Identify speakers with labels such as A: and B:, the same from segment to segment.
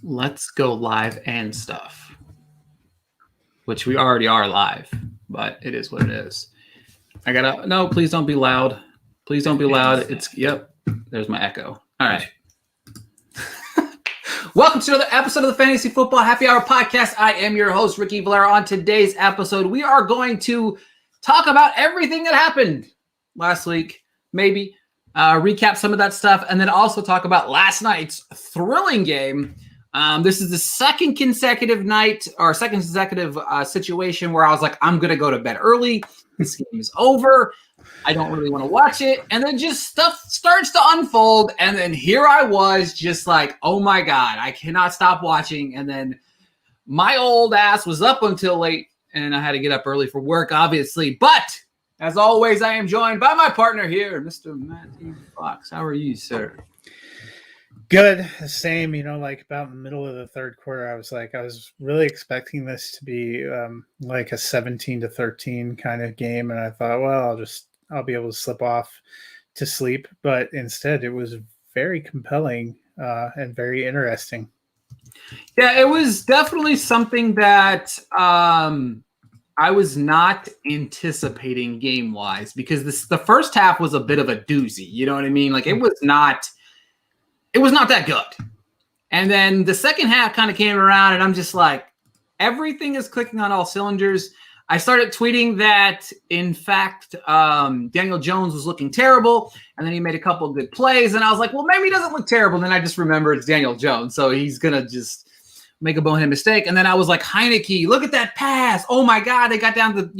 A: Let's go live and stuff, which we already are live, but it is what it is. No, please don't be loud. Please don't be loud. There's my echo. All right. Welcome to another episode of the Fantasy Football Happy Hour Podcast. I am your host, Ricky Valero. On today's episode, we are going to talk about everything that happened last week, maybe recap some of that stuff, and then also talk about last night's thrilling game. This is the second consecutive situation where I was like, I'm going to go to bed early. This game is over. I don't really want to watch it. And then just stuff starts to unfold. And then here I was just like, oh my God, I cannot stop watching. And then my old ass was up until late and I had to get up early for work, obviously. But as always, I am joined by my partner here, Mr. Matthew Fox. How are you, sir?
B: Good. Same, like about in the middle of the third quarter, I was really expecting this to be like a 17-13 kind of game. And I thought, well, I'll be able to slip off to sleep. But instead, it was very compelling and very interesting.
A: Yeah, it was definitely something that I was not anticipating game-wise because the first half was a bit of a doozy. You know what I mean? Like, it was not that good. And then the second half kind of came around, and I'm just like, everything is clicking on all cylinders. I started tweeting that, in fact, Daniel Jones was looking terrible, and then he made a couple of good plays, and I was like, well, maybe he doesn't look terrible. And then I just remember it's Daniel Jones, so he's going to just make a bonehead mistake. And then I was like, Heineke, look at that pass. Oh, my God, they got down to,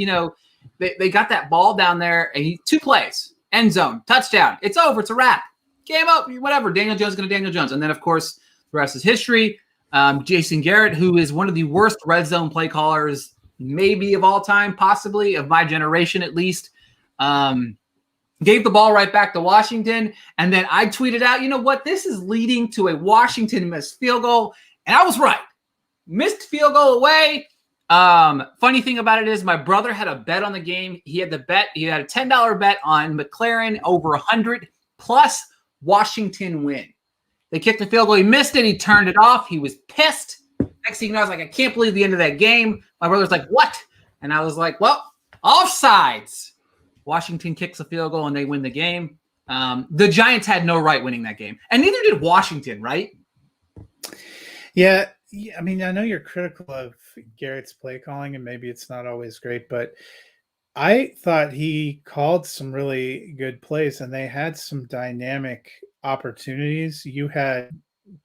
A: they got that ball down there, and 2 plays, end zone, touchdown. It's over. It's a wrap. Game up, whatever. Daniel Jones is going to Daniel Jones. And then, of course, the rest is history. Jason Garrett, who is one of the worst red zone play callers maybe of all time, possibly of my generation at least, gave the ball right back to Washington. And then I tweeted out, you know what? This is leading to a Washington missed field goal. And I was right. Missed field goal away. Funny thing about it is my brother had a bet on the game. He had a $10 bet on McLaren over 100 plus Washington win. They kicked the field goal. He missed it. He turned it off. He was pissed. Next thing you know, I was like, I can't believe the end of that game. My brother's like, what? And I was like, well, offsides. Washington kicks a field goal and they win the game. The Giants had no right winning that game. And neither did Washington, right?
B: Yeah. I mean, I know you're critical of Garrett's play calling and maybe it's not always great, but I thought he called some really good plays and they had some dynamic opportunities. You had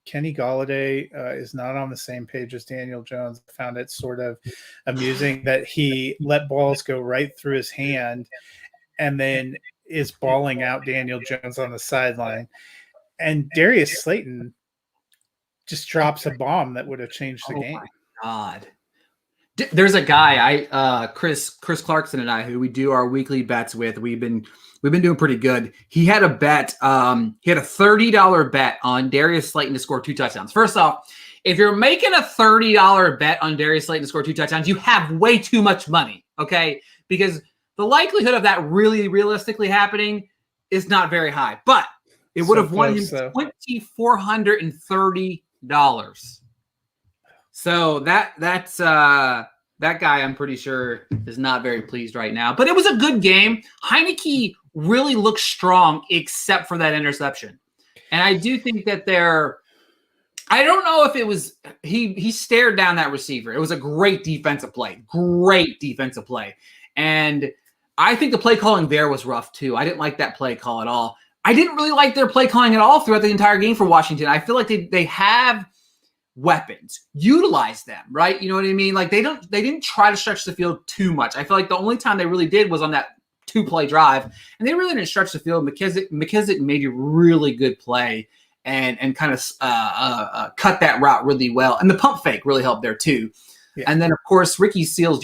B: Kenny Golladay is not on the same page as Daniel Jones. I found it sort of amusing that he let balls go right through his hand and then is balling out Daniel Jones on the sideline. And Darius Slayton just drops a bomb that would have changed the game.
A: My God. There's a guy, Chris Clarkson and I, who we do our weekly bets with. We've been doing pretty good. He had a bet. He had a $30 bet on Darius Slayton to score 2 touchdowns. First off, if you're making a $30 bet on Darius Slayton to score 2 touchdowns, you have way too much money, okay? Because the likelihood of that really realistically happening is not very high. But it would have won him $2,430. So that's that guy, I'm pretty sure, is not very pleased right now. But it was a good game. Heineke really looked strong except for that interception. And I do think that I don't know if it was he stared down that receiver. It was a great defensive play. Great defensive play. And I think the play calling there was rough too. I didn't like that play call at all. I didn't really like their play calling at all throughout the entire game for Washington. I feel like they have weapons, utilize them, right? You know what I mean? Like they didn't try to stretch the field too much. I feel like the only time they really did was on that 2-play drive, and they really didn't stretch the field. McKissick made a really good play and kind of cut that route really well, and the pump fake really helped there too. Yeah. And then of course Ricky Seals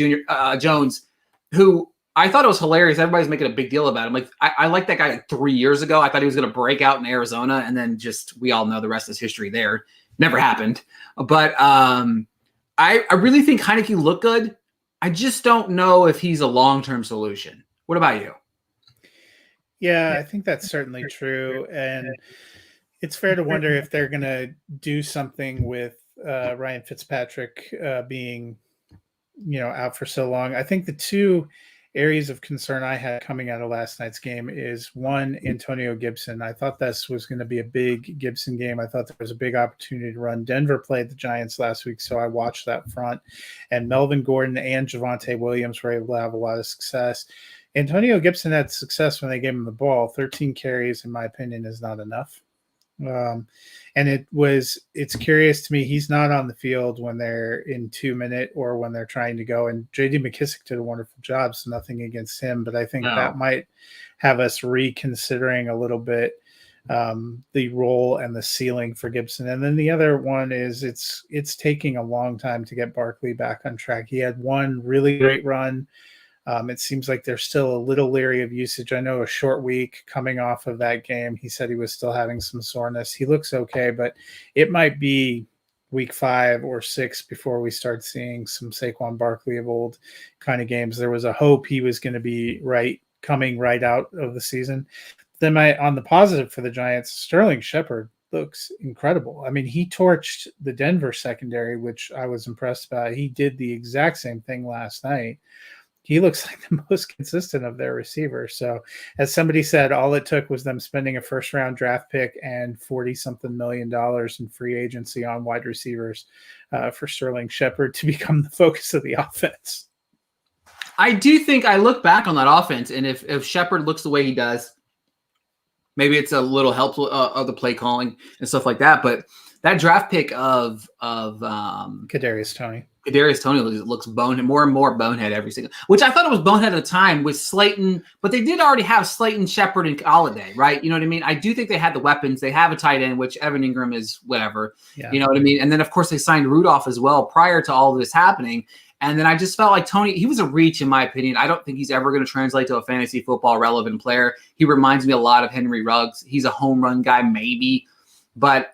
A: Jones, who I thought it was hilarious. Everybody's making a big deal about him. Like I liked that guy like 3 years ago. I thought he was going to break out in Arizona, and then we all know the rest is history there. Never happened. But I really think Heineke looked good. I just don't know if he's a long-term solution. What about you?
B: Yeah, I think that's certainly true. And it's fair to wonder if they're going to do something with Ryan Fitzpatrick being, out for so long. I think the two areas of concern I had coming out of last night's game is one, Antonio Gibson. I thought this was going to be a big Gibson game. I thought there was a big opportunity to run. Denver played the Giants last week, so I watched that front. And Melvin Gordon and Javonte Williams were able to have a lot of success. Antonio Gibson had success when they gave him the ball. 13 carries, in my opinion, is not enough. And it's curious to me, he's not on the field when they're in 2-minute or when they're trying to go. And JD McKissick did a wonderful job, so nothing against him, but I think that might have us reconsidering a little bit the role and the ceiling for Gibson. And then the other one is it's taking a long time to get Barkley back on track. He had one really great run. It seems like they're still a little leery of usage. I know a short week coming off of that game. He said he was still having some soreness. He looks okay, but it might be week 5 or 6 before we start seeing some Saquon Barkley of old kind of games. There was a hope he was going to be coming right out of the season. Then on the positive for the Giants, Sterling Shepard looks incredible. I mean, he torched the Denver secondary, which I was impressed by. He did the exact same thing last night. He looks like the most consistent of their receivers. So as somebody said, all it took was them spending a first-round draft pick and $40-something million in free agency on wide receivers for Sterling Shepard to become the focus of the offense.
A: I do think I look back on that offense, and if Shepard looks the way he does, maybe it's a little helpful of the play calling and stuff like that. But that draft pick of
B: Kadarius Toney.
A: Kadarius Toney looks bonehead, more and more bonehead every single. Which I thought it was bonehead at the time with Slayton, but they did already have Slayton, Shepard, and Holiday, right? You know what I mean? I do think they had the weapons. They have a tight end, which Evan Ingram is whatever. Yeah. You know what I mean? And then of course they signed Rudolph as well prior to all of this happening. And then I just felt like Toney, he was a reach in my opinion. I don't think he's ever going to translate to a fantasy football relevant player. He reminds me a lot of Henry Ruggs. He's a home run guy, maybe. But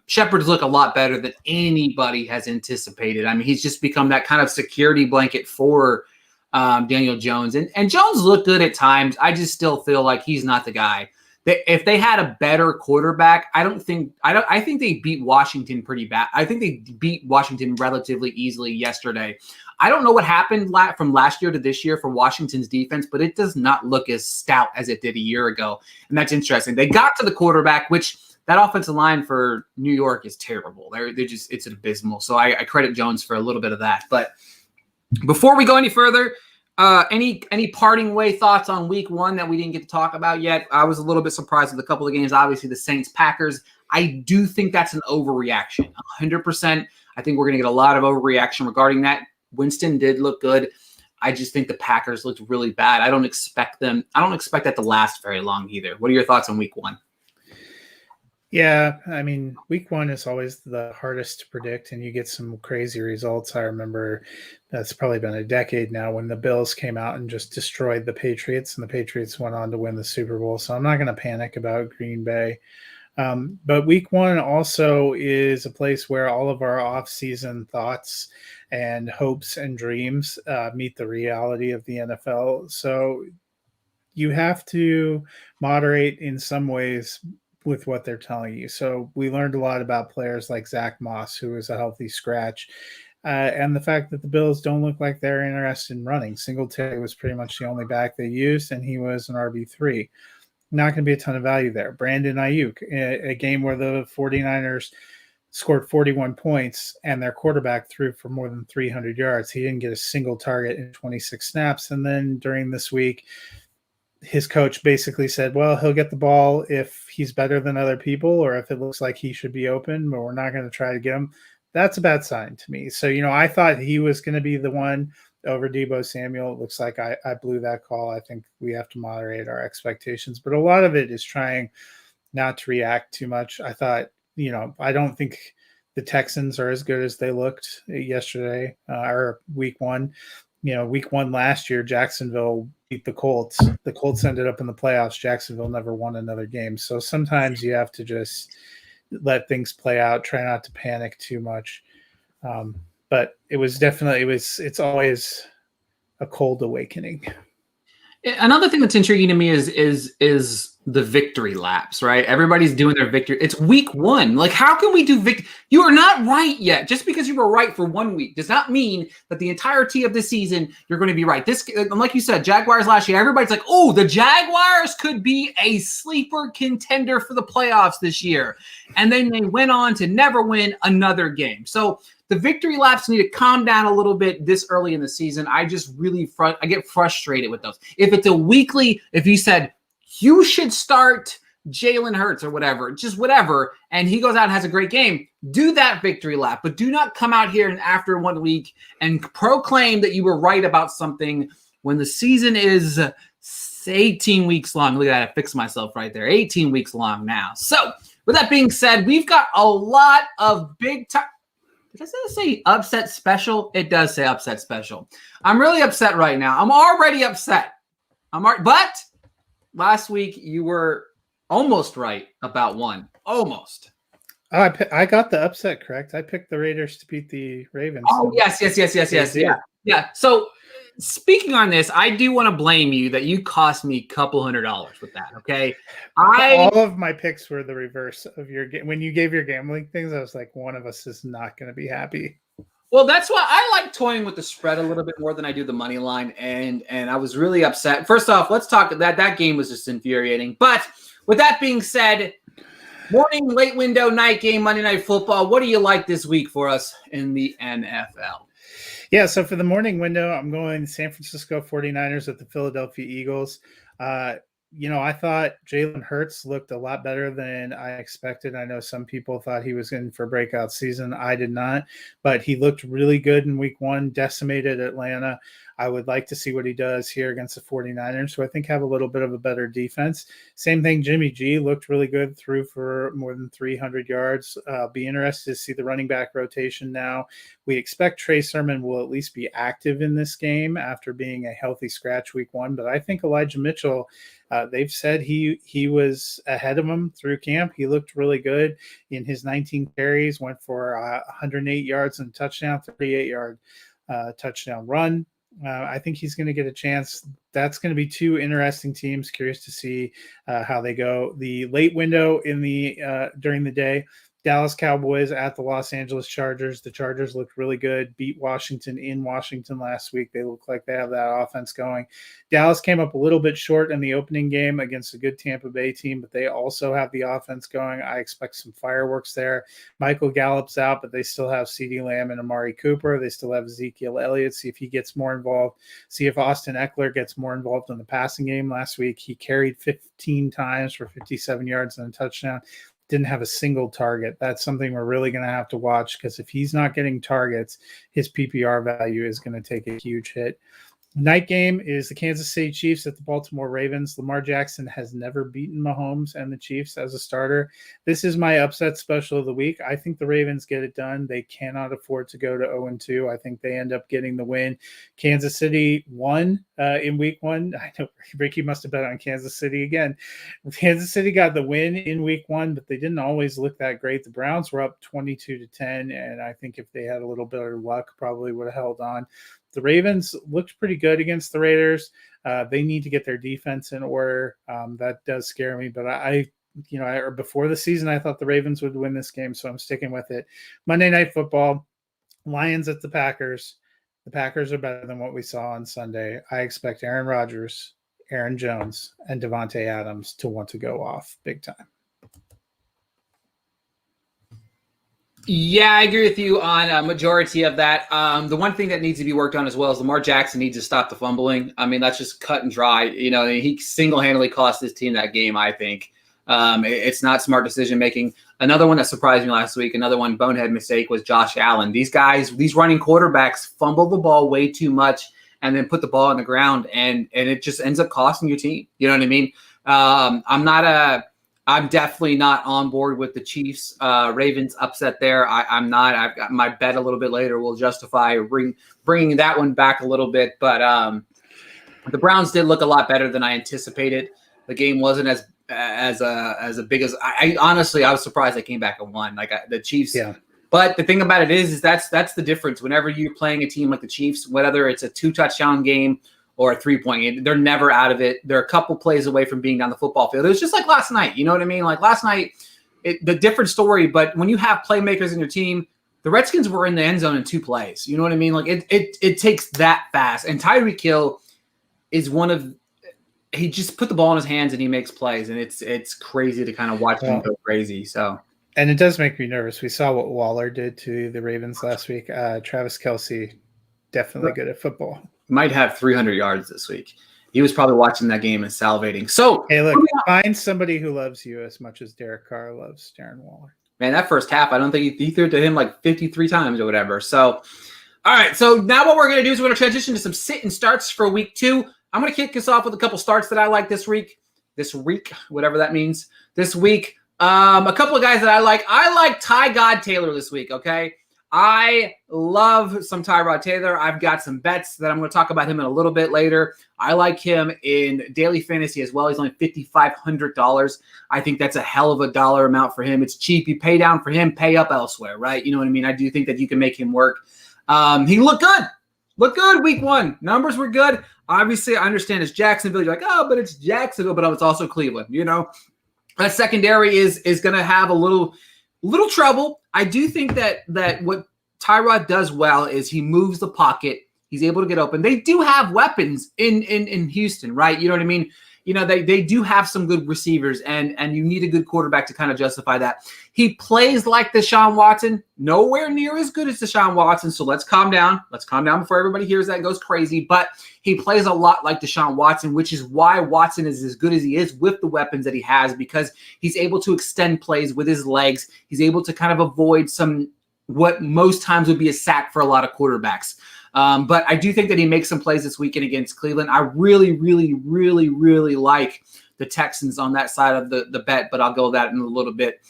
A: Shepard's look a lot better than anybody has anticipated. I mean, he's just become that kind of security blanket for Daniel Jones. And Jones looked good at times. I just still feel like he's not the guy. If they had a better quarterback, I think they beat Washington pretty bad. I think they beat Washington relatively easily yesterday. I don't know what happened from last year to this year for Washington's defense, but it does not look as stout as it did a year ago. And that's interesting. They got to the quarterback, which that offensive line for New York is terrible. It's abysmal. So I credit Jones for a little bit of that. But before we go any further, any parting way thoughts on week 1 that we didn't get to talk about yet? I was a little bit surprised with a couple of games. Obviously, the Saints-Packers. I do think that's an overreaction. 100%. I think we're going to get a lot of overreaction regarding that. Winston did look good. I just think the Packers looked really bad. I don't expect that to last very long either. What are your thoughts on week 1?
B: Yeah, I mean, week 1 is always the hardest to predict, and you get some crazy results. I remember that's probably been a decade now when the Bills came out and just destroyed the Patriots, and the Patriots went on to win the Super Bowl. So I'm not going to panic about Green Bay. But week 1 also is a place where all of our off-season thoughts and hopes and dreams meet the reality of the NFL. So you have to moderate in some ways with what they're telling you. So we learned a lot about players like Zach Moss, who is a healthy scratch, and the fact that the Bills don't look like they're interested in running. Singletary was pretty much the only back they used, and he was an RB3. Not going to be a ton of value there. Brandon Ayuk, a game where the 49ers scored 41 points and their quarterback threw for more than 300 yards. He didn't get a single target in 26 snaps. And then during this week, his coach basically said, well, he'll get the ball if he's better than other people or if it looks like he should be open, but we're not going to try to get him. That's a bad sign to me. So, I thought he was going to be the one over Debo Samuel. It looks like I blew that call. I think we have to moderate our expectations, but a lot of it is trying not to react too much. I thought, I don't think the Texans are as good as they looked yesterday or week 1. Week 1 last year, Jacksonville beat the Colts. The Colts ended up in the playoffs. Jacksonville never won another game. So sometimes you have to just let things play out, try not to panic too much. But it's always a cold awakening.
A: Another thing that's intriguing to me is the victory laps, right? Everybody's doing their victory. It's week 1. Like, how can we do victory? You are not right yet. Just because you were right for 1 week does not mean that the entirety of the season you're going to be right. This, like you said, Jaguars last year, everybody's like, oh, the Jaguars could be a sleeper contender for the playoffs this year. And then they went on to never win another game. So the victory laps need to calm down a little bit this early in the season. I just really I get frustrated with those. If it's a weekly, if you said, you should start Jalen Hurts or whatever, just whatever, and he goes out and has a great game, do that victory lap. But do not come out here and after 1 week and proclaim that you were right about something when the season is 18 weeks long. Look at that. I fixed myself right there. 18 weeks long now. So with that being said, we've got a lot of big time. Does it say upset special? It does say upset special. I'm really upset right now. I'm already upset. But last week, you were almost right about one. Almost.
B: Oh, I got the upset correct. I picked the Raiders to beat the Ravens.
A: Oh, yes. Yeah. So speaking on this, I do want to blame you that you cost me a couple $100 with that, okay?
B: All of my picks were the reverse of your game. When you gave your gambling things, I was like, one of us is not going to be happy.
A: Well, that's why I like toying with the spread a little bit more than I do the money line, and I was really upset. First off, let's talk that game was just infuriating. But with that being said, morning, late window, night game, Monday Night Football. What do you like this week for us in the NFL?
B: Yeah, so for the morning window, I'm going San Francisco 49ers at the Philadelphia Eagles. I thought Jalen Hurts looked a lot better than I expected. I know some people thought he was in for a breakout season. I did not, but he looked really good in week 1, decimated Atlanta. I would like to see what he does here against the 49ers, who I think have a little bit of a better defense. Same thing, Jimmy G looked really good, threw for more than 300 yards. Be interested to see the running back rotation now. We expect Trey Sermon will at least be active in this game after being a healthy scratch week 1, but I think Elijah Mitchell, they've said he was ahead of him through camp. He looked really good in his 19 carries, went for 108 yards and a touchdown, 38-yard touchdown run. I think he's going to get a chance. That's going to be 2 interesting teams. Curious to see how they go. The late window in the during the day, Dallas Cowboys at the Los Angeles Chargers. The Chargers looked really good, beat Washington in Washington last week. They look like they have that offense going. Dallas came up a little bit short in the opening game against a good Tampa Bay team, but they also have the offense going. I expect some fireworks there. Michael Gallup's out, but they still have CeeDee Lamb and Amari Cooper. They still have Ezekiel Elliott. See if he gets more involved. See if Austin Eckler gets more involved in the passing game last week. He carried 15 times for 57 yards and a touchdown. Didn't have a single target. That's something we're really going to have to watch, because if he's not getting targets, his PPR value is going to take a huge hit. Night game is the Kansas City Chiefs at the Baltimore Ravens. Lamar Jackson has never beaten Mahomes and the Chiefs as a starter. This is my upset special of the week. I think the Ravens get it done. They cannot afford to go to 0-2. I think they end up getting the win. Kansas City won in week 1. I know Ricky must have bet on Kansas City again. Kansas City got the win in week 1, but they didn't always look that great. The Browns were up 22-10, and I think if they had a little bit of luck, probably would have held on. The Ravens looked pretty good against the Raiders. They need to get their defense in order. That does scare me, but before the season, I thought the Ravens would win this game, so I'm sticking with it. Monday Night Football, Lions at the Packers. The Packers are better than what we saw on Sunday. I expect Aaron Rodgers, Aaron Jones, and Devontae Adams to want to go off big time.
A: Yeah, I agree with you on a majority of that. The one thing that needs to be worked on as well is Lamar Jackson needs to stop the fumbling. I mean, that's just cut and dry. He single-handedly cost his team that game, I think. It's not smart decision-making. Another one that surprised me last week, another one bonehead mistake, was Josh Allen. These running quarterbacks fumble the ball way too much and then put the ball on the ground, and it just ends up costing your team. You know what I mean? I'm definitely not on board with the Chiefs Ravens upset there. I'm not. I've got my bet a little bit later. Will justify bringing that one back a little bit. But the Browns did look a lot better than I anticipated. The game wasn't as big as I honestly. I was surprised they came back and won. The Chiefs. Yeah. But the thing about it is that's the difference. Whenever you're playing a team like the Chiefs, whether it's a 2-touchdown game or a 3-point game. They're never out of it. They're a couple plays away from being down the football field. It was just like last night. You know what I mean? Like last night, the different story. But when you have playmakers in your team, the Redskins were in the end zone in 2 plays. You know what I mean? Like it takes that fast. And Tyreek Hill is he just put the ball in his hands and he makes plays. And it's crazy to kind of watch him go crazy. So.
B: And it does make me nervous. We saw what Waller did to the Ravens last week. Travis Kelce, definitely good at football.
A: Might have 300 yards this week. He was probably watching that game and salivating. So,
B: hey, look, find somebody who loves you as much as Derek Carr loves Darren Waller.
A: Man, that first half, I don't think he threw it to him like 53 times or whatever. So, all right. So now what we're going to do is we're going to transition to some sit and starts for week 2. I'm going to kick us off with a couple starts that I like this week, whatever that means. This week, a couple of guys that I like. I like Ty God Taylor this week, okay? I love some Tyrod Taylor. I've got some bets that I'm going to talk about him in a little bit later. I like him in daily fantasy as well. He's only $5,500. I think that's a hell of a dollar amount for him. It's cheap. You pay down for him, pay up elsewhere, right? You know what I mean? I do think that you can make him work. He looked good. Looked good week 1. Numbers were good. Obviously, I understand it's Jacksonville. You're like, oh, but it's Jacksonville, but it's also Cleveland, you know? That secondary is going to have a little trouble. I do think that what Tyrod does well is he moves the pocket. He's able to get open. They do have weapons in Houston, right? You know what I mean? You know, they do have some good receivers, and you need a good quarterback to kind of justify that. He plays like Deshaun Watson, nowhere near as good as Deshaun Watson, so let's calm down. Let's calm down before everybody hears that and goes crazy. But he plays a lot like Deshaun Watson, which is why Watson is as good as he is with the weapons that he has, because he's able to extend plays with his legs. He's able to kind of avoid what most times would be a sack for a lot of quarterbacks. But I do think that he makes some plays this weekend against Cleveland. I really, really, really, really like the Texans on that side of the bet, but I'll go that in a little bit.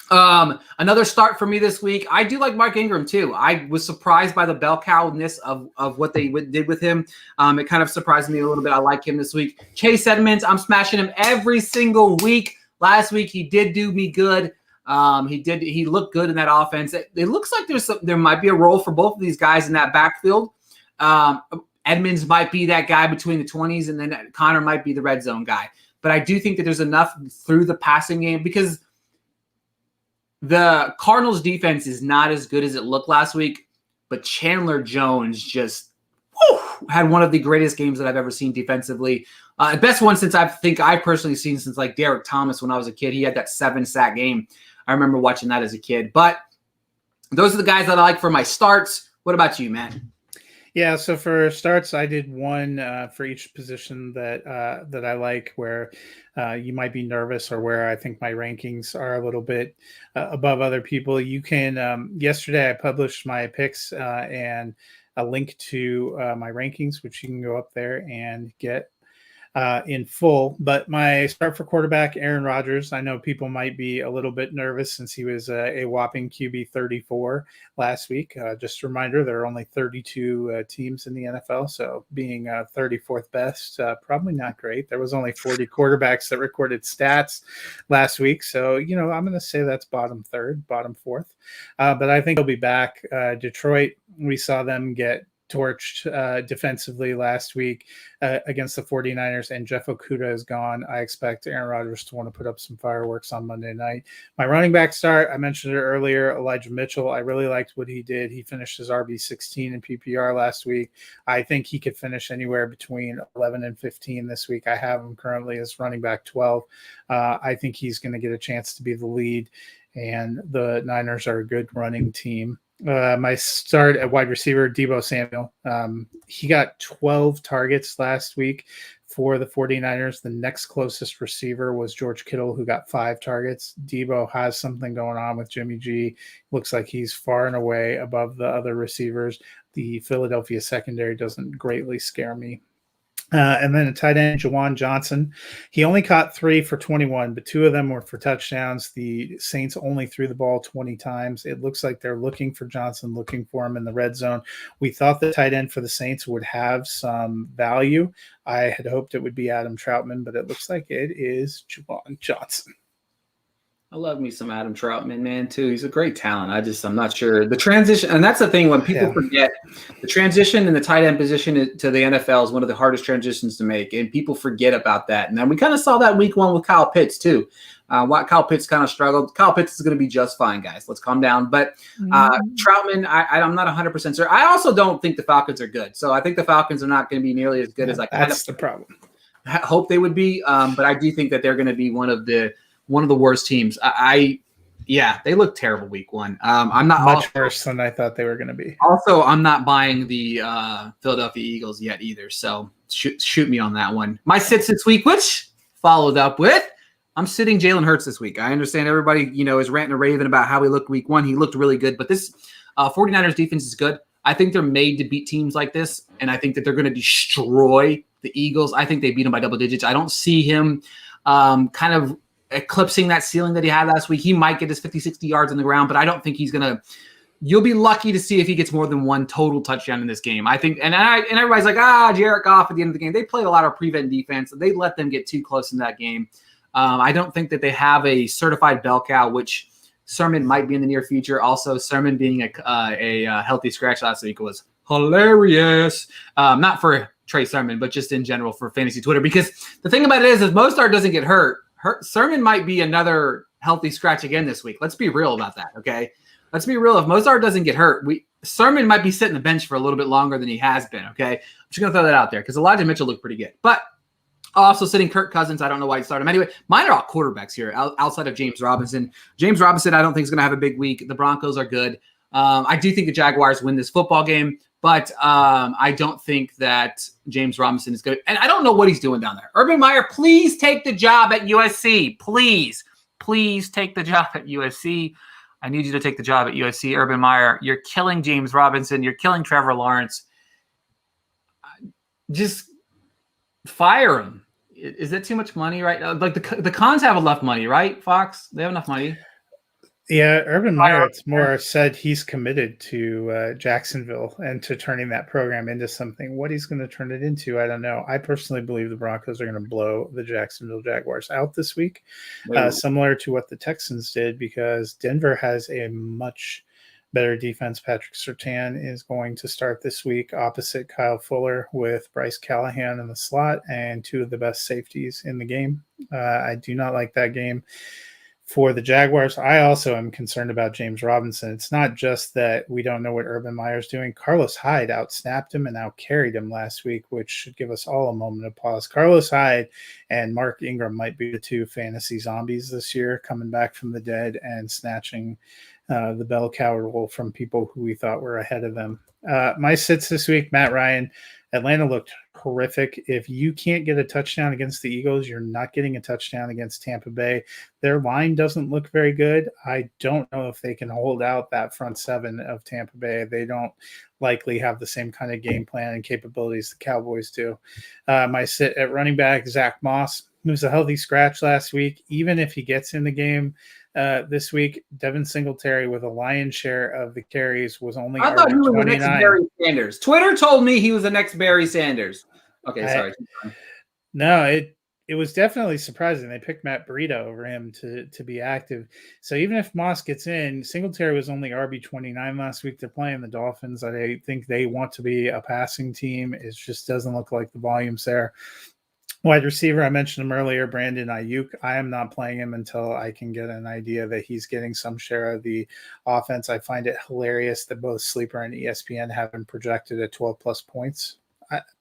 A: Another start for me this week. I do like Mark Ingram too. I was surprised by the bell cow-ness of what they did with him. It kind of surprised me a little bit. I like him this week. Chase Edmonds, I'm smashing him every single week. Last week he did do me good. He looked good in that offense. It looks like there might be a role for both of these guys in that backfield. Edmonds might be that guy between the 20s, and then Connor might be the red zone guy. But I do think that there's enough through the passing game, because the Cardinals defense is not as good as it looked last week, but Chandler Jones just had one of the greatest games that I've ever seen defensively. Best one since I've personally seen since like Derek Thomas when I was a kid. He had that 7-sack game. I remember watching that as a kid. But those are the guys that I like for my starts. What about you, man?
B: Yeah, so for starts, I did one for each position that I like, where you might be nervous, or where I think my rankings are a little bit above other people. You can yesterday I published my picks and a link to my rankings, which you can go up there and get in full. But my start for quarterback, Aaron Rodgers. I know people might be a little bit nervous since he was a whopping QB 34 last week. Just a reminder, there are only 32 teams in the NFL, so being 34th best, probably not great. There was only 40 quarterbacks that recorded stats last week, so I'm going to say that's bottom third, bottom fourth. But I think he'll be back. Detroit, we saw them get torched defensively last week against the 49ers, and Jeff Okudah is gone. I expect Aaron Rodgers to want to put up some fireworks on Monday night. My running back start, I mentioned it earlier, Elijah Mitchell. I really liked what he did. He finished his RB16 in PPR last week. I think he could finish anywhere between 11 and 15 this week. I have him currently as running back 12. I think he's going to get a chance to be the lead, and the Niners are a good running team. My start at wide receiver, Debo Samuel. He got 12 targets last week for the 49ers. The next closest receiver was George Kittle, who got 5 targets. Debo has something going on with Jimmy G. Looks like he's far and away above the other receivers. The Philadelphia secondary doesn't greatly scare me. And then a tight end, Jawan Johnson. He only caught 3 for 21, but 2 of them were for touchdowns. The Saints only threw the ball 20 times. It looks like they're looking for Johnson, looking for him in the red zone. We thought the tight end for the Saints would have some value. I had hoped it would be Adam Troutman, but it looks like it is Jawan Johnson.
A: I love me some Adam Troutman, man, too. He's a great talent. I'm not sure. The transition, and that's the thing when people forget, the transition in the tight end position to the NFL is one of the hardest transitions to make, and people forget about that. And then we kind of saw that week 1 with Kyle Pitts, too. Kyle Pitts kind of struggled. Kyle Pitts is going to be just fine, guys. Let's calm down. But Troutman, I'm not 100% sure. I also don't think the Falcons are good. So I think the Falcons are not going to be nearly as good as I kind
B: That's the problem.
A: hope they would be. But I do think that they're going to be one of the worst teams. They look terrible week 1. I'm not
B: much worse than I thought they were going to be.
A: Also, I'm not buying the Philadelphia Eagles yet either. So shoot me on that one. My sits this week, which followed up with, I'm sitting Jalen Hurts this week. I understand everybody, is ranting and raving about how he looked week 1. He looked really good, but this 49ers defense is good. I think they're made to beat teams like this, and I think that they're going to destroy the Eagles. I think they beat them by double digits. I don't see him kind of eclipsing that ceiling that he had last week. He might get his 50, 60 yards on the ground, but I don't think he's going to – you'll be lucky to see if he gets more than 1 total touchdown in this game. I think – and everybody's like, Jared Goff at the end of the game. They played a lot of prevent defense. They let them get too close in that game. I don't think that they have a certified bell cow, which Sermon might be in the near future. Also, Sermon being a healthy scratch last week was hilarious. Not for Trey Sermon, but just in general for fantasy Twitter. Because the thing about it is Mostert doesn't get hurt. Sermon might be another healthy scratch again this week. Let's be real about that, okay? Let's be real. If Mostert doesn't get hurt, Sermon might be sitting the bench for a little bit longer than he has been, okay? I'm just going to throw that out there because Elijah Mitchell looked pretty good. But also sitting Kirk Cousins, I don't know why you started him. Anyway, mine are all quarterbacks here outside of James Robinson. James Robinson, I don't think is going to have a big week. The Broncos are good. I do think the Jaguars win this football game, but I don't think that James Robinson is good. And I don't know what he's doing down there. Urban Meyer, please take the job at USC. Please take the job at USC. I need you to take the job at USC. Urban Meyer, you're killing James Robinson. You're killing Trevor Lawrence. Just fire him. Is that too much money right now? Like the Cons have enough money, right, Fox? They have enough money.
B: Yeah, Urban Meyer, it's more said he's committed to Jacksonville and to turning that program into something. What he's going to turn it into, I don't know. I personally believe the Broncos are going to blow the Jacksonville Jaguars out this week, similar to what the Texans did, because Denver has a much better defense. Patrick Surtain is going to start this week opposite Kyle Fuller with Bryce Callahan in the slot and 2 of the best safeties in the game. I do not like that game for the Jaguars. I also am concerned about James Robinson. It's not just that we don't know what Urban Meyer's doing. Carlos Hyde outsnapped him and outcarried him last week, which should give us all a moment of pause. Carlos Hyde and Mark Ingram might be the 2 fantasy zombies this year, coming back from the dead and snatching the bell cow role from people who we thought were ahead of them. My sits this week, Matt Ryan. Atlanta looked horrific. If you can't get a touchdown against the Eagles, you're not getting a touchdown against Tampa Bay. Their line doesn't look very good. I don't know if they can hold out that front 7 of Tampa Bay. They don't likely have the same kind of game plan and capabilities the Cowboys do. My sit at running back, Zach Moss. He was a healthy scratch last week. Even if he gets in the game this week, Devin Singletary with a lion's share of the carries was only
A: I thought he was the next Barry Sanders. Twitter told me he was the next Barry Sanders. Okay, sorry.
B: No, it was definitely surprising. They picked Matt Breida over him to be active. So even if Moss gets in, Singletary was only RB29 last week. They're playing the Dolphins. I think they want to be a passing team. It just doesn't look like the volume's there. Wide receiver, I mentioned him earlier, Brandon Ayuk. I am not playing him until I can get an idea that he's getting some share of the offense. I find it hilarious that both Sleeper and ESPN have him projected at 12-plus points.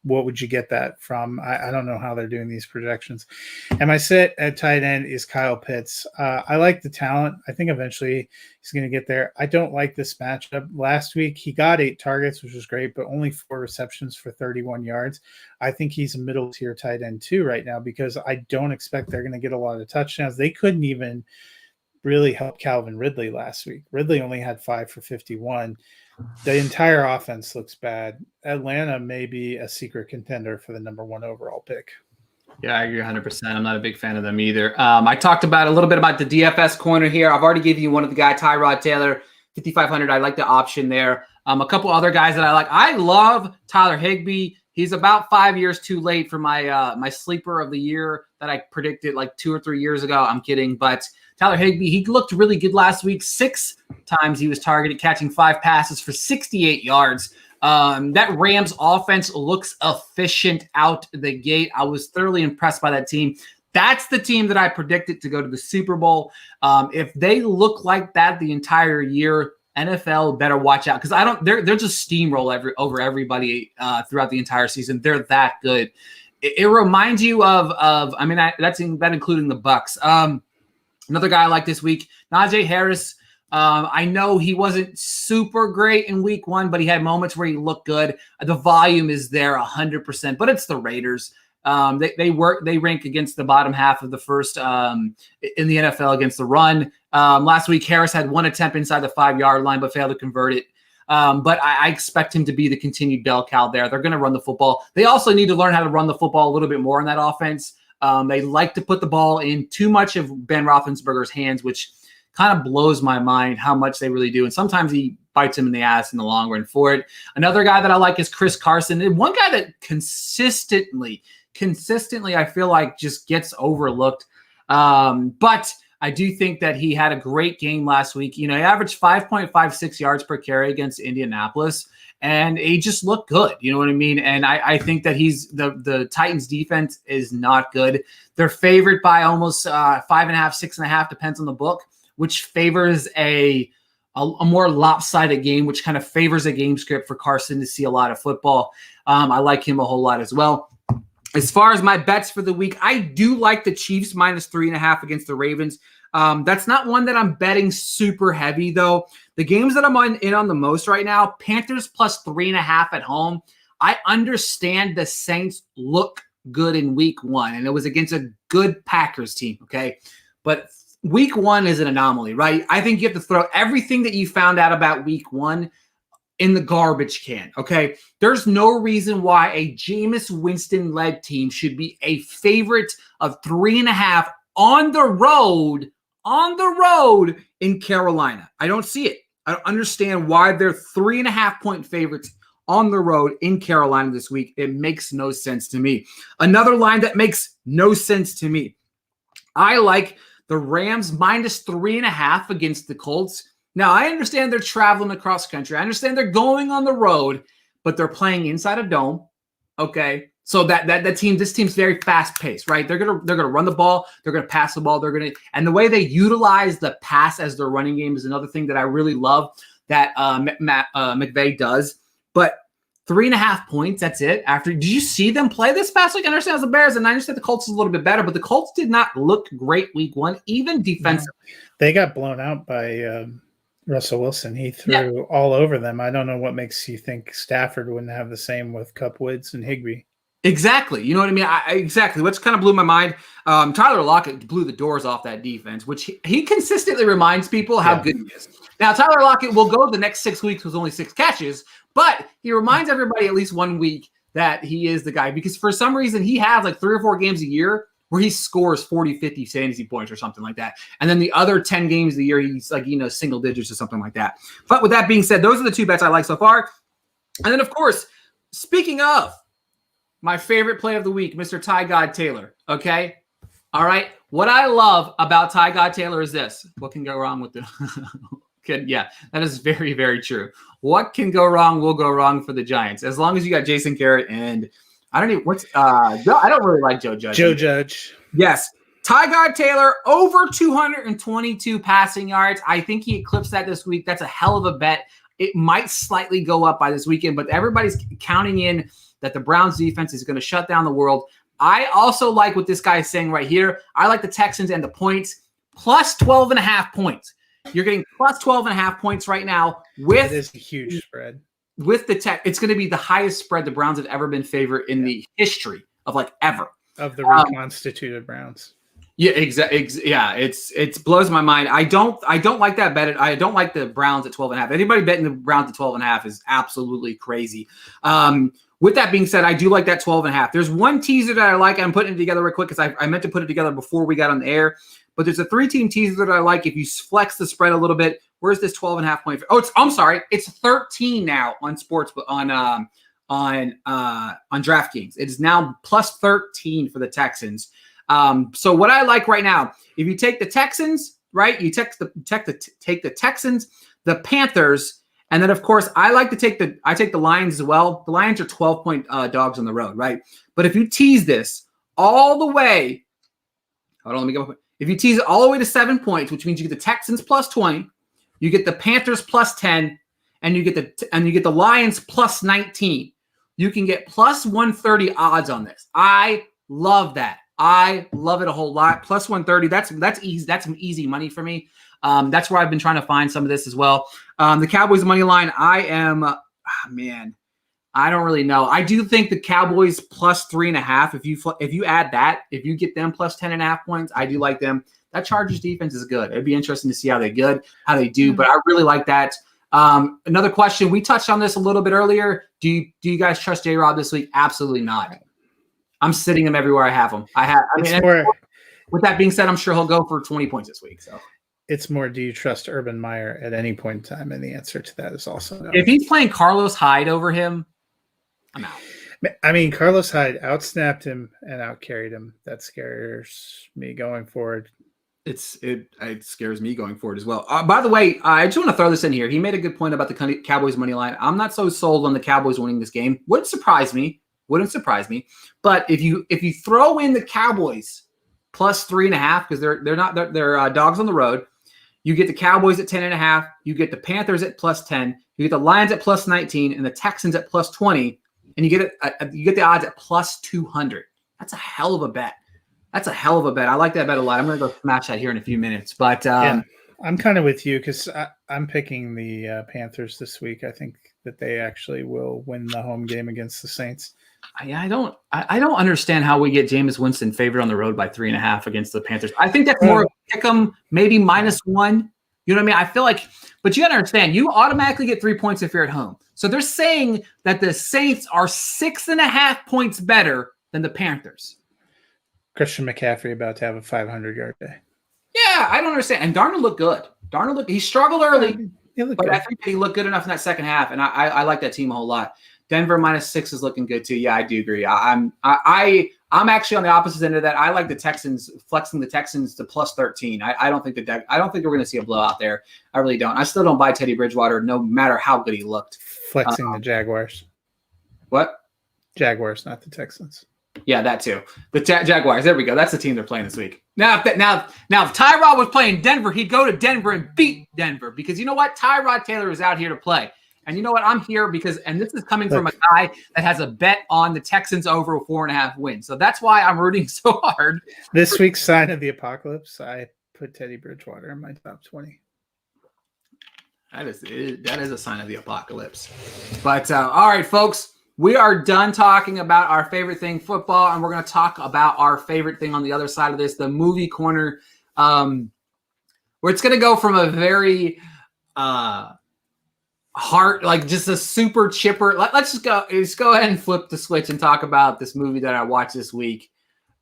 B: What would you get that from? I don't know how they're doing these projections. And my sit at tight end is Kyle Pitts. I like the talent. I think eventually he's going to get there. I don't like this matchup. Last week, he got 8 targets, which was great, but only 4 receptions for 31 yards. I think he's a middle tier tight end too right now because I don't expect they're going to get a lot of touchdowns. They couldn't even really help Calvin Ridley last week. Ridley only had 5 for 51. The entire offense looks bad. Atlanta may be a secret contender for the number 1 overall pick.
A: Yeah, I agree 100%. I'm not a big fan of them either. I talked about a little bit about the DFS corner here. I've already given you one of the guy, Tyrod Taylor, 5,500. I like the option there. A couple other guys that I like. I love Tyler Higby. He's about 5 years too late for my my sleeper of the year that I predicted like 2 or 3 years ago. I'm kidding, but Tyler Higby, he looked really good last week. 6 times he was targeted, catching 5 passes for 68 yards. That Rams offense looks efficient out the gate. I was thoroughly impressed by that team. That's the team that I predicted to go to the Super Bowl. If they look like that the entire year, NFL better watch out, because they're just steamroll over everybody throughout the entire season. They're that good. It reminds you of that including the Bucks. Another guy I like this week, Najee Harris. I know he wasn't super great in week 1, but he had moments where he looked good. The volume is there 100%, but it's the Raiders. They rank against the bottom half of the first in the NFL against the run. Last week, Harris had 1 attempt inside the 5-yard line, but failed to convert it. But I expect him to be the continued bell cow there. They're going to run the football. They also need to learn how to run the football a little bit more in that offense. They like to put the ball in too much of Ben Roethlisberger's hands, which kind of blows my mind how much they really do. And sometimes he bites him in the ass in the long run for it. Another guy that I like is Chris Carson. And one guy that consistently, I feel like just gets overlooked. But I do think that he had a great game last week. He averaged 5.56 yards per carry against Indianapolis, and he just looked good. You know what I mean? And I think that the Titans defense is not good. They're favored by almost 5.5, 6.5, depends on the book, which favors a more lopsided game, which kind of favors a game script for Carson to see a lot of football. I like him a whole lot as well. As far as my bets for the week, I do like the Chiefs minus 3.5 against the Ravens. That's not one that I'm betting super heavy, though. The games that I'm in on the most right now, Panthers plus 3.5 at home. I understand the Saints look good in week 1, and it was against a good Packers team, okay? But week 1 is an anomaly, right? I think you have to throw everything that you found out about week 1 in the garbage can, okay? There's no reason why a Jameis Winston-led team should be a favorite of 3.5 on the road in Carolina. I don't see it. I don't understand why they're 3.5-point favorites on the road in Carolina this week. It makes no sense to me. Another line that makes no sense to me. I like the Rams minus 3.5 against the Colts. Now, I understand they're traveling across country. I understand they're going on the road, but they're playing inside a dome. Okay. So this team's very fast paced, right? They're gonna run the ball, they're gonna pass the ball, and the way they utilize the pass as their running game is another thing that I really love that McVay does. But 3.5 points, that's it. Did you see them play this past week? I understand it's the Bears, and I understand the Colts is a little bit better, but the Colts did not look great week 1, even defensively.
B: They got blown out by Russell Wilson. He threw all over them. I don't know what makes you think Stafford wouldn't have the same with Cup Woods and Higby.
A: Exactly. You know what I mean? Exactly. Which kind of blew my mind. Tyler Lockett blew the doors off that defense, which he consistently reminds people how good he is. Now, Tyler Lockett will go the next 6 weeks with only 6 catches, but he reminds everybody at least 1 week that he is the guy, because for some reason he has like 3 or 4 games a year where he scores 40, 50 fantasy points or something like that. And then the other 10 games of the year, he's like, single digits or something like that. But with that being said, those are the 2 bets I like so far. And then, of course, speaking of my favorite play of the week, Mr. Ty God Taylor. Okay. All right. What I love about Ty God Taylor is this. What can go wrong with the yeah, that is very, very true. What can go wrong will go wrong for the Giants. As long as you got Jason Garrett and I don't really like Joe Judge.
B: Joe Judge.
A: Yes. Ty God Taylor over 222 passing yards. I think he eclipsed that this week. That's a hell of a bet. It might slightly go up by this weekend, but everybody's counting in that the Browns defense is going to shut down the world. I also like what this guy is saying right here. I like the Texans and the points, plus 12.5 points. You're getting plus 12.5 points right now.
B: That is a huge spread.
A: With the tech, it's going to be the highest spread the Browns have ever been favored in the history of ever.
B: Of the reconstituted Browns.
A: Yeah, exactly. Yeah, it blows my mind. I don't like that bet. I don't like the Browns at 12.5. Anybody betting the Browns at 12.5 is absolutely crazy. With that being said, I do like that 12.5. There's one teaser that I like. I'm putting it together real quick because I meant to put it together before we got on the air. But there's a 3-team teaser that I like. If you flex the spread a little bit, where's this 12.5 point? I'm sorry. It's 13 now on sports, on DraftKings. It is now plus 13 for the Texans. So what I like right now, if you take the Texans right? You take the Texans, the Panthers, and then of course I like to take the Lions as well. The Lions are 12-point dogs on the road, right? But if you tease this all the way, hold on, let me go. If you tease it all the way to 7 points, which means you get the Texans plus 20, you get the Panthers plus 10, and you get the Lions plus 19. You can get plus 130 odds on this. I love that. I love it a whole lot. Plus 130. That's easy. That's some easy money for me. That's where I've been trying to find some of this as well. The Cowboys money line. I don't really know. I do think the Cowboys plus 3.5. If you add that, if you get them plus 10.5 points, I do like them. That Chargers defense is good. It'd be interesting to see how they do. But I really like that. Another question. We touched on this a little bit earlier. Do you guys trust J-Rob this week? Absolutely not. I'm sitting him everywhere I have him. With that being said, I'm sure he'll go for 20 points this week. So
B: it's more, do you trust Urban Meyer at any point in time? And the answer to that is also no.
A: If he's playing Carlos Hyde over him, I'm out.
B: I mean, Carlos Hyde outsnapped him and outcarried him. That scares me going forward.
A: It scares me going forward as well. By the way, I just want to throw this in here. He made a good point about the Cowboys money line. I'm not so sold on the Cowboys winning this game. Wouldn't surprise me. But if you throw in the Cowboys plus 3.5, because they're dogs on the road, you get the Cowboys at 10.5. You get the Panthers at plus 10. You get the Lions at plus 19 and the Texans at plus 20, and you get the odds at plus 200. That's a hell of a bet. I like that bet a lot. I'm going to go smash that here in a few minutes. But
B: I'm kind of with you because I'm picking the Panthers this week. I think that they actually will win the home game against the Saints.
A: I don't understand how we get Jameis Winston favored on the road by 3.5 against the Panthers. I think that's more pick 'em, maybe -1. You know what I mean? I feel like, but you got to understand, you automatically get 3 points if you're at home. So they're saying that the Saints are 6.5 points better than the Panthers.
B: Christian McCaffrey about to have a 500-yard day.
A: Yeah, I don't understand. And Darnold looked good. He struggled early, but
B: good.
A: I think he looked good enough in that second half, and I like that team a whole lot. Denver -6 is looking good too. Yeah, I do agree. I'm actually on the opposite end of that. I like the Texans, flexing the Texans to plus 13. I don't think we're going to see a blowout there. I really don't. I still don't buy Teddy Bridgewater, no matter how good he looked.
B: Flexing the Jaguars.
A: What?
B: Jaguars, not the Texans.
A: Yeah, that too. The Jaguars. There we go. That's the team they're playing this week. Now, if Tyrod was playing Denver, he'd go to Denver and beat Denver because you know what? Tyrod Taylor is out here to play. And you know what? I'm here because, and this is coming from a guy that has a bet on the Texans over 4.5 wins. So that's why I'm rooting so hard.
B: This week's sign of the apocalypse, I put Teddy Bridgewater in my top 20.
A: That is a sign of the apocalypse. But all right, folks, we are done talking about our favorite thing, football, and we're going to talk about our favorite thing on the other side of this, the movie corner, where it's going to go from a very heart, like just a super chipper. Let's just go ahead and flip the switch and talk about this movie that I watched this week.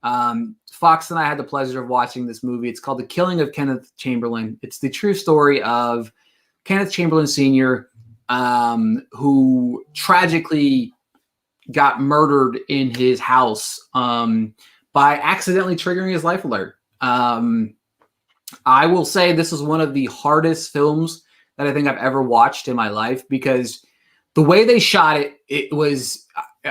A: Fox and I had the pleasure of watching this movie. It's called The Killing of Kenneth Chamberlain. It's the true story of Kenneth Chamberlain Sr., who tragically got murdered in his house by accidentally triggering his life alert. I will say this is one of the hardest films that I think I've ever watched in my life because the way they shot it was,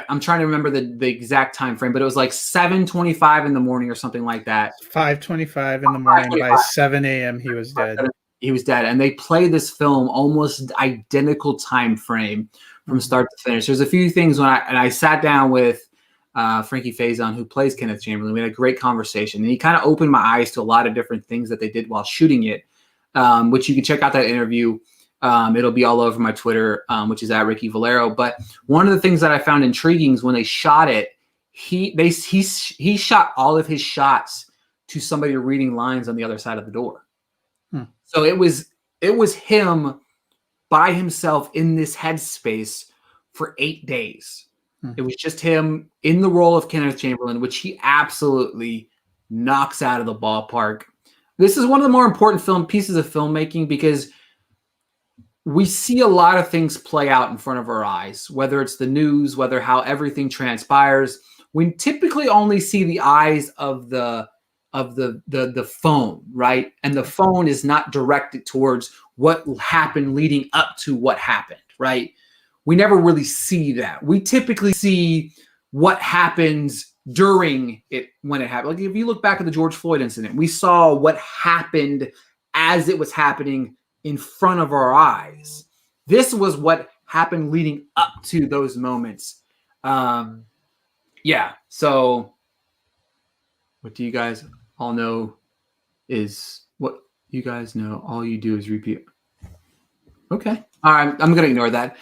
A: I'm trying to remember the exact time frame, but it was like 7:25 in the morning or something like that.
B: 5:25 in the morning. By 7 a.m. he was dead.
A: He was dead. And they play this film almost identical time frame from start to finish. There's a few things when I sat down with Frankie Faison, who plays Kenneth Chamberlain. We had a great conversation, and he kind of opened my eyes to a lot of different things that they did while shooting it, which you can check out that interview. It'll be all over my Twitter, which is at Ricky Valero. But one of the things that I found intriguing is when they shot it, he shot all of his shots to somebody reading lines on the other side of the door. So it was him by himself in this headspace for 8 days. It was just him in the role of Kenneth Chamberlain, which he absolutely knocks out of the ballpark. This is one of the more important pieces of filmmaking because we see a lot of things play out in front of our eyes, whether it's the news, how everything transpires. We typically only see the eyes of the of the phone, right? And the phone is not directed towards what happened leading up to what happened, right? We never really see that. We typically see what happens during it when it happened. Like if you look back at the George Floyd incident, we saw what happened as it was happening in front of our eyes. This was what happened leading up to those moments. Yeah. So what do you guys all know is what you guys know? All you do is repeat. Okay. All right. I'm going to ignore that.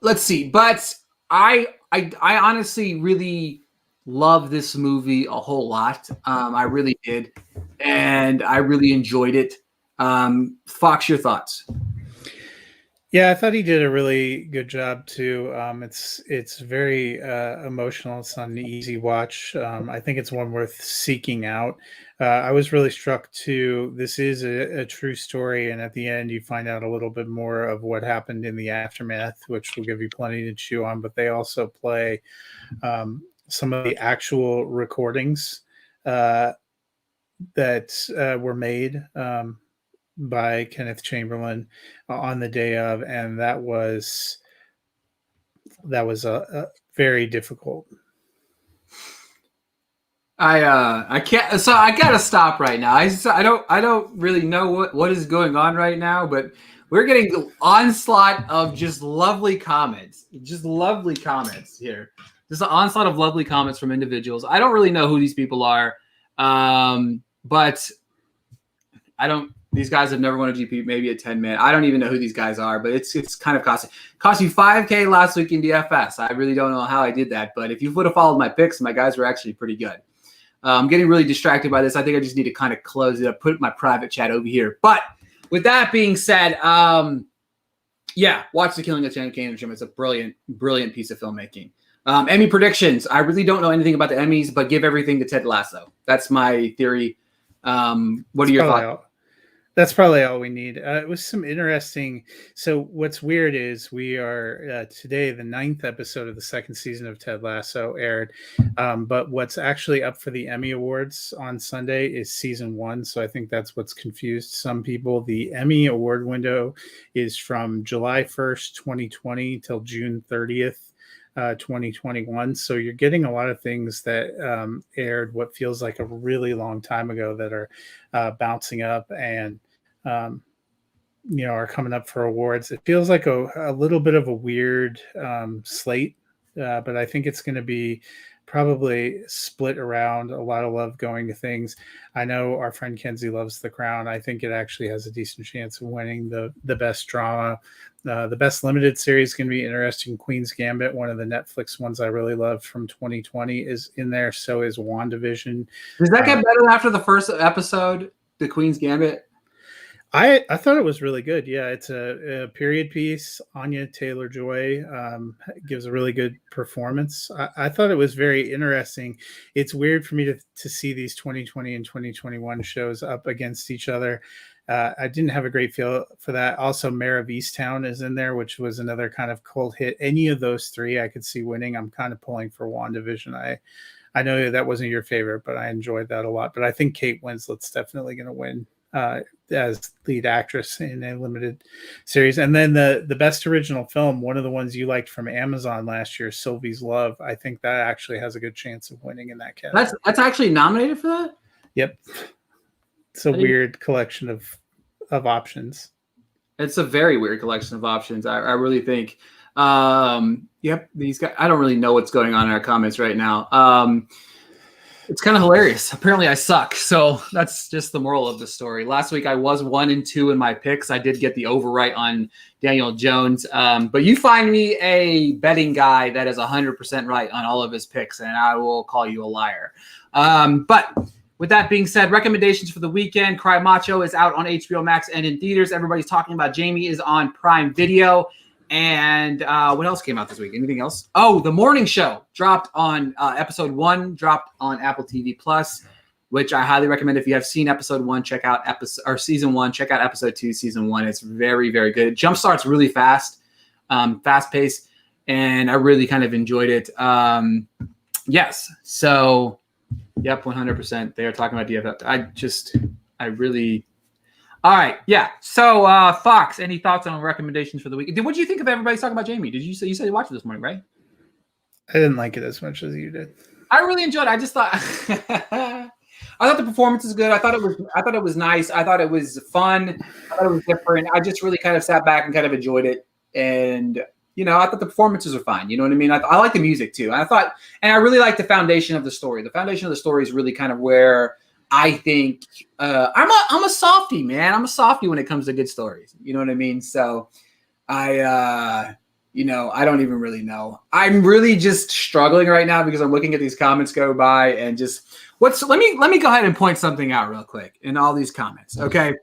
A: Let's see. But I honestly really love this movie a whole lot. I really did. And I really enjoyed it. Fox, your thoughts?
B: Yeah, I thought he did a really good job too. It's very emotional. It's not an easy watch. I think it's one worth seeking out. I was really struck too. This is a true story, and at the end, you find out a little bit more of what happened in the aftermath, which will give you plenty to chew on. But they also play some of the actual recordings that were made. By Kenneth Chamberlain on the day of, and that was a very difficult.
A: I can't. So I gotta stop right now. I don't really know what is going on right now, but we're getting the onslaught of just lovely comments. Just lovely comments here. Just an onslaught of lovely comments from individuals. I don't really know who these people are, but I don't. These guys have never won a GP, maybe a 10-man. I don't even know who these guys are, but it's kind of costly. Cost you $5K last week in DFS. I really don't know how I did that, but if you would have followed my picks, my guys were actually pretty good. I'm getting really distracted by this. I think I just need to kind of close it up, put my private chat over here. But with that being said, yeah, watch The Killing of Chan Kingdom. It's a brilliant, brilliant piece of filmmaking. Emmy predictions. I really don't know anything about the Emmys, but give everything to Ted Lasso. That's my theory. What are your thoughts?
B: That's probably all we need. It was some interesting. So what's weird is we are today, the 9th episode of the 2nd season of Ted Lasso aired. But what's actually up for the Emmy Awards on Sunday is season 1. So I think that's what's confused some people. The Emmy Award window is from July 1st, 2020 till June 30th. 2021. So you're getting a lot of things that aired what feels like a really long time ago that are bouncing up and are coming up for awards. It feels like a little bit of a weird slate, but I think it's going to be probably split around a lot of love going to things. I know our friend Kenzie loves The Crown. I think it actually has a decent chance of winning the best drama. The best limited series can be interesting. Queen's Gambit, one of the Netflix ones I really loved from 2020, is in there. So is WandaVision.
A: Does that get better after the first episode, the Queen's Gambit?
B: I thought it was really good. Yeah, it's a period piece. Anya Taylor-Joy gives a really good performance. I thought it was very interesting. It's weird for me to see these 2020 and 2021 shows up against each other. I didn't have a great feel for that. Also, Mayor of Easttown is in there, which was another kind of cult hit. Any of those three I could see winning. I'm kind of pulling for WandaVision. I know that wasn't your favorite, but I enjoyed that a lot. But I think Kate Winslet's definitely going to win as lead actress in a limited series. And then the best original film, one of the ones you liked from Amazon last year, Sylvie's Love, I think that actually has a good chance of winning in that category.
A: That's actually nominated for that?
B: Yep. It's a weird collection of options.
A: It's a very weird collection of options. I really think. Yep, these guys. I don't really know what's going on in our comments right now. It's kind of hilarious. Apparently, I suck. So that's just the moral of the story. Last week, I was 1-2 in my picks. I did get the overwrite on Daniel Jones. But you find me a betting guy that is 100% right on all of his picks, and I will call you a liar. But with that being said, recommendations for the weekend. Cry Macho is out on HBO Max and in theaters. Everybody's talking about Jamie is on Prime Video. And what else came out this week? Anything else? Oh, The Morning Show dropped on episode 1, dropped on Apple TV Plus, which I highly recommend. If you have seen episode 1, check out season 1. Check out episode 2, season 1. It's very, very good. It jump starts really fast, fast paced, and I really kind of enjoyed it. Yes. So Yep, 100%. They are talking about DFS. All right, yeah. So, Fox, any thoughts on recommendations for the week? What did you think of everybody's talking about Jamie? You said you watched it this morning, right?
B: I didn't like it as much as you did.
A: I really enjoyed it. I just thought I thought the performance was good. I thought it was nice. I thought it was fun. I thought it was different. I just really kind of sat back and kind of enjoyed it. And I thought the performances were fine. You know what I mean? I like the music too. And I really like the foundation of the story. The foundation of the story is really kind of where I think I'm a softie, man. I'm a softie when it comes to good stories. You know what I mean? So I don't even really know. I'm really just struggling right now because I'm looking at these comments go by and just let me go ahead and point something out real quick in all these comments. Okay.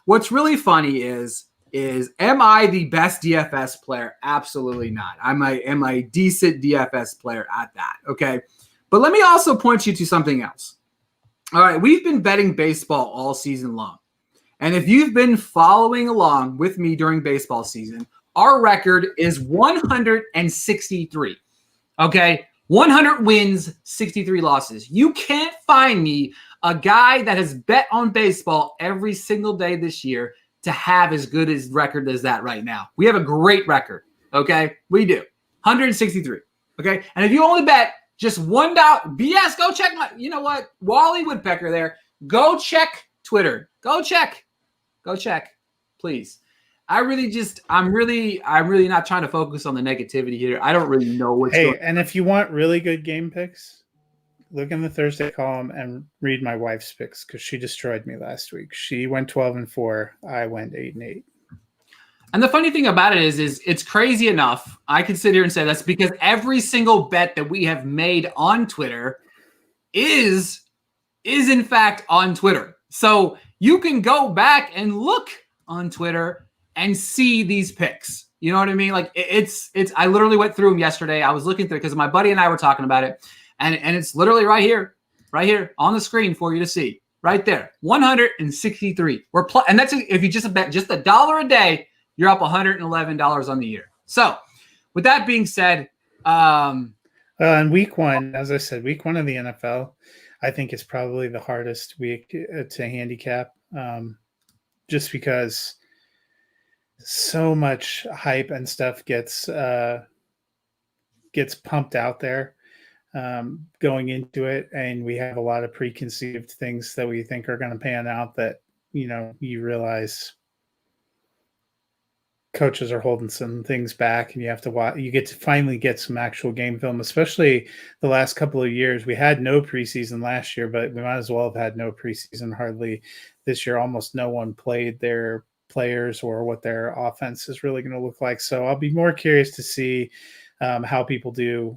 A: What's really funny is am I the best DFS player? Absolutely not. Am I a decent DFS player at that? Okay. But let me also point you to something else. All right. We've been betting baseball all season long. And if you've been following along with me during baseball season, our record is 163. Okay. 100 wins, 63 losses. You can't find me a guy that has bet on baseball every single day this year to have as good as record as that right now. We have a great record. Okay. We do. 163. Okay. And if you only bet just $1, BS, go check you know what? Wally Woodpecker there. Go check Twitter. Go check. Please. I'm really not trying to focus on the negativity here. I don't really know what's going on.
B: And if you want really good game picks, look in the Thursday column and read my wife's picks because she destroyed me last week. She went 12-4. I went 8-8.
A: And the funny thing about it is it's crazy enough. I can sit here and say that's because every single bet that we have made on Twitter is in fact on Twitter. So you can go back and look on Twitter and see these picks. You know what I mean? Like I literally went through them yesterday. I was looking through because my buddy and I were talking about it. And it's literally right here on the screen for you to see right there. 163. And that's if you just bet just $1 a day, you're up $111 on the year. So with that being said,
B: in week one, as I said, week one of the NFL, I think is probably the hardest week to handicap, just because so much hype and stuff gets pumped out there going into it, and we have a lot of preconceived things that we think are going to pan out that you realize coaches are holding some things back, and you have to watch. You get to finally get some actual game film, especially the last couple of years. We had no preseason last year, but we might as well have had no preseason hardly this year. Almost no one played their players or what their offense is really going to look like. So I'll be more curious to see how people do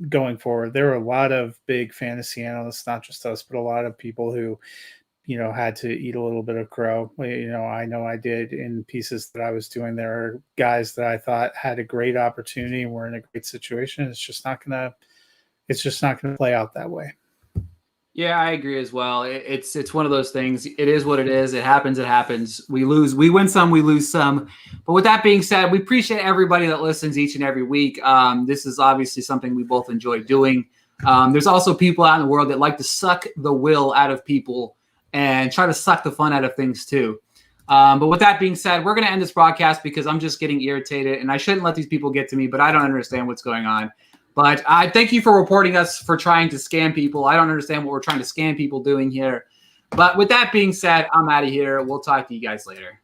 B: going forward. There were a lot of big fantasy analysts, not just us, but a lot of people who had to eat a little bit of crow. I know I did in pieces that I was doing. There are guys that I thought had a great opportunity and were in a great situation. It's just not gonna play out that way.
A: Yeah, I agree as well. It's one of those things. It is what it is. It happens. We win some, we lose some. But with that being said, we appreciate everybody that listens each and every week. This is obviously something we both enjoy doing. There's also people out in the world that like to suck the will out of people and try to suck the fun out of things too. But with that being said, we're going to end this broadcast because I'm just getting irritated, and I shouldn't let these people get to me, but I don't understand what's going on. But I thank you for reporting us for trying to scam people. I don't understand what we're trying to scam people doing here. But with that being said, I'm out of here. We'll talk to you guys later.